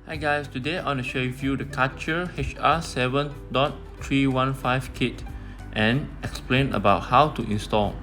Hi guys, today I want to share with you the Kärcher HR7.315 kit and explain about how to install.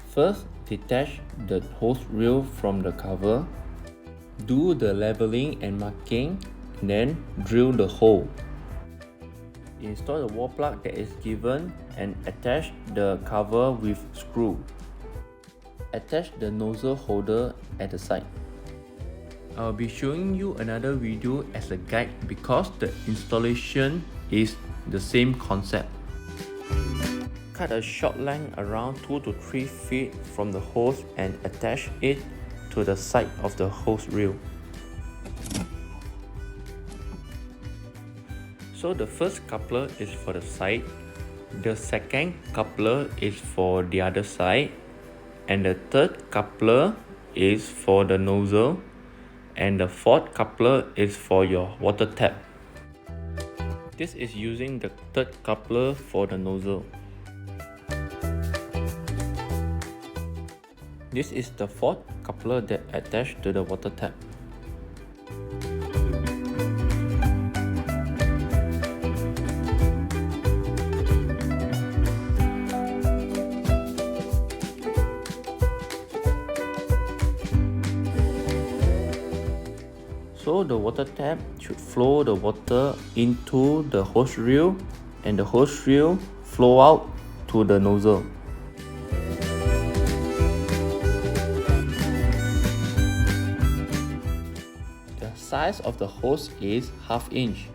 First, detach the hose reel from the cover, do the leveling and marking, then drill the hole. Install the wall plug that is given and attach the cover with screw. Attach the nozzle holder at the side. I'll be showing you another video as a guide because the installation is the same concept. Cut a short length around 2 to 3 feet from the hose and attach it to the side of the hose reel. So the first coupler is for the side, the second coupler is for the other side, and the third coupler is for the nozzle, and the fourth coupler is for your water tap. This is using the third coupler for the nozzle. This is the fourth coupler that attached to the water tap. So the water tap should flow the water into the hose reel and the hose reel flow out to the nozzle. The size of the hose is 1/2 inch.